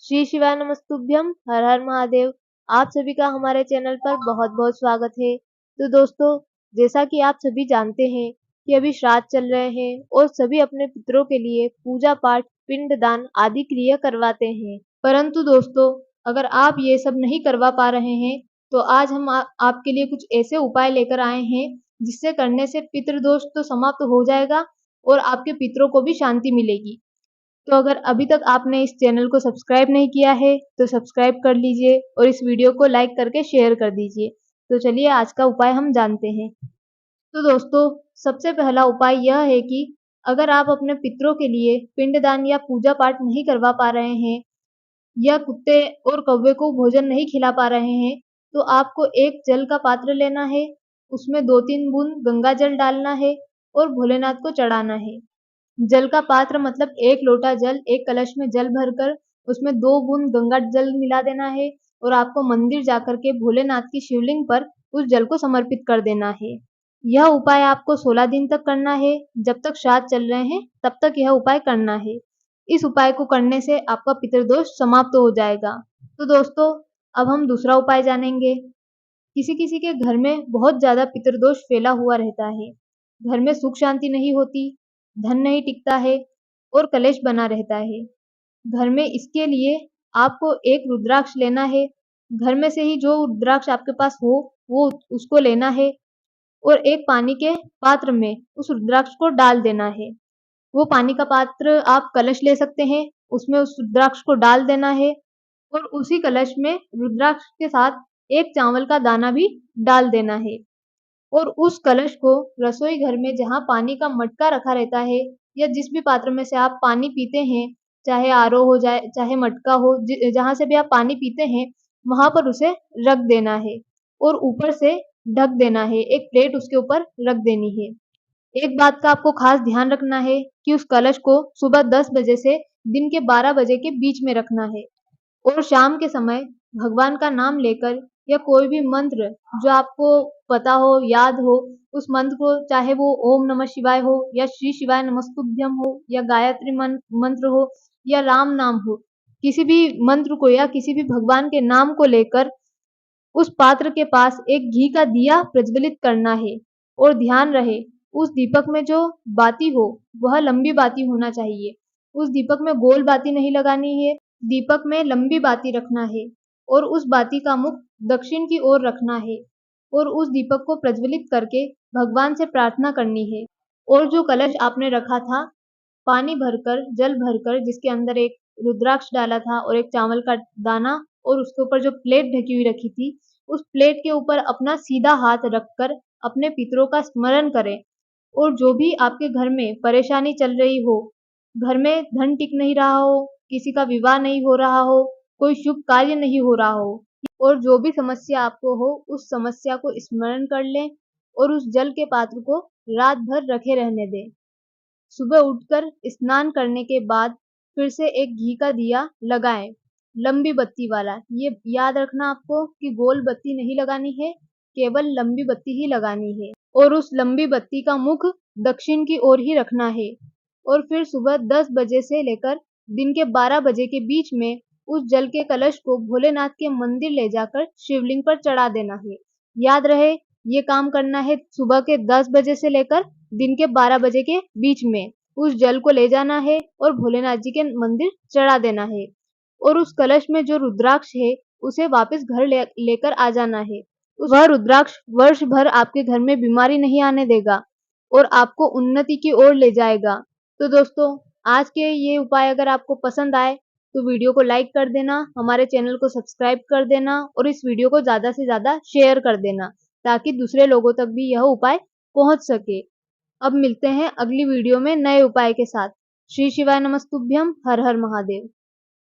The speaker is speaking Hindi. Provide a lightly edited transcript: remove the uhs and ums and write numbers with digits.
श्री शिवाय नमस्तुभ्यम, हर हर महादेव। आप सभी का हमारे चैनल पर बहुत बहुत स्वागत है। तो दोस्तों, जैसा कि आप सभी जानते हैं कि अभी श्राद्ध चल रहे हैं और सभी अपने पितरों के लिए पूजा पाठ, पिंडदान आदि क्रिया करवाते हैं। परंतु दोस्तों, अगर आप ये सब नहीं करवा पा रहे हैं तो आज हम आपके लिए कुछ ऐसे उपाय लेकर आए हैं जिससे करने से पितृदोष तो समाप्त हो जाएगा और आपके पितरों को भी शांति मिलेगी। तो अगर अभी तक आपने इस चैनल को सब्सक्राइब नहीं किया है तो सब्सक्राइब कर लीजिए और इस वीडियो को लाइक करके शेयर कर दीजिए। तो चलिए आज का उपाय हम जानते हैं। तो दोस्तों, सबसे पहला उपाय यह है कि अगर आप अपने पितरों के लिए पिंडदान या पूजा पाठ नहीं करवा पा रहे हैं या कुत्ते और कौवे को भोजन नहीं खिला पा रहे हैं, तो आपको एक जल का पात्र लेना है, उसमें 2-3 बूंद गंगा जल डालना है और भोलेनाथ को चढ़ाना है। जल का पात्र मतलब 1 लोटा जल, एक कलश में जल भरकर उसमें 2 बूंद गंगा जल मिला देना है और आपको मंदिर जाकर के भोलेनाथ की शिवलिंग पर उस जल को समर्पित कर देना है। यह उपाय आपको 16 दिन तक करना है। जब तक श्राद्ध चल रहे हैं तब तक यह उपाय करना है। इस उपाय को करने से आपका पितृदोष समाप्त हो जाएगा। तो दोस्तों, अब हम दूसरा उपाय जानेंगे। किसी किसी के घर में बहुत ज्यादा पितृदोष फैला हुआ रहता है। घर में सुख शांति नहीं होती, धन नहीं टिकता है और कलेश बना रहता है। घर में इसके लिए आपको एक रुद्राक्ष लेना है। घर में से ही जो रुद्राक्ष आपके पास हो वो उसको लेना है और एक पानी के पात्र में उस रुद्राक्ष को डाल देना है। वो पानी का पात्र आप कलश ले सकते हैं, उसमें उस रुद्राक्ष को डाल देना है और उसी कलश में रुद्राक्ष के साथ एक चावल का दाना भी डाल देना है और उस कलश को रसोई घर में जहाँ पानी का मटका रखा रहता है या जिस भी पात्र में से आप पानी पीते हैं, चाहे आरओ हो जाए चाहे मटका हो, जहाँ से भी आप पानी पीते हैं वहां पर उसे रख देना है और ऊपर से ढक देना है। एक प्लेट उसके ऊपर रख देनी है। एक बात का आपको खास ध्यान रखना है कि उस कलश को सुबह 10 बजे से दिन के 12 बजे के बीच में रखना है और शाम के समय भगवान का नाम लेकर या कोई भी मंत्र जो आपको पता हो, याद हो, उस मंत्र को, चाहे वो ओम नमः शिवाय हो या श्री शिवाय नमस्तुभ्यम हो या गायत्री मंत्र हो या राम नाम हो, किसी भी मंत्र को या किसी भी भगवान के नाम को लेकर उस पात्र के पास एक घी का दिया प्रज्वलित करना है और ध्यान रहे उस दीपक में जो बाती हो वह लंबी बाती होना चाहिए। उस दीपक में गोल बाती नहीं लगानी है, दीपक में लंबी बाती रखना है और उस बाती का मुख दक्षिण की ओर रखना है और उस दीपक को प्रज्वलित करके भगवान से प्रार्थना करनी है। और जो कलश आपने रखा था पानी भरकर, जल भरकर, जिसके अंदर एक रुद्राक्ष डाला था और एक चावल का दाना और उसके ऊपर जो प्लेट ढकी हुई रखी थी, उस प्लेट के ऊपर अपना सीधा हाथ रखकर अपने पितरों का स्मरण करें और जो भी आपके घर में परेशानी चल रही हो, घर में धन टिक नहीं रहा हो, किसी का विवाह नहीं हो रहा हो, कोई शुभ कार्य नहीं हो रहा हो और जो भी समस्या आपको हो उस समस्या को स्मरण कर लें और उस जल के पात्र को रात भर रखे रहने दें। सुबह उठकर स्नान करने के बाद फिर से एक घी का दिया लगाएं, लंबी बत्ती वाला। ये याद रखना आपको कि गोल बत्ती नहीं लगानी है, केवल लंबी बत्ती ही लगानी है और उस लंबी बत्ती का मुख दक्षिण की ओर ही रखना है और फिर सुबह 10 बजे से लेकर दिन के 12 बजे के बीच में उस जल के कलश को भोलेनाथ के मंदिर ले जाकर शिवलिंग पर चढ़ा देना है। याद रहे ये काम करना है सुबह के 10 बजे से लेकर दिन के 12 बजे के बीच में। उस जल को ले जाना है और भोलेनाथ जी के मंदिर चढ़ा देना है और उस कलश में जो रुद्राक्ष है उसे वापस घर लेकर आ जाना है। वह रुद्राक्ष वर्ष भर आपके घर में बीमारी नहीं आने देगा और आपको उन्नति की ओर ले जाएगा। तो दोस्तों, आज के ये उपाय अगर आपको पसंद आए तो वीडियो को लाइक कर देना, हमारे चैनल को सब्सक्राइब कर देना और इस वीडियो को ज़्यादा से ज़्यादा शेयर कर देना ताकि दूसरे लोगों तक भी यह उपाय पहुंच सके। अब मिलते हैं अगली वीडियो में नए उपाय के साथ। श्री शिवाय नमस्तुभ्यम, हर हर महादेव।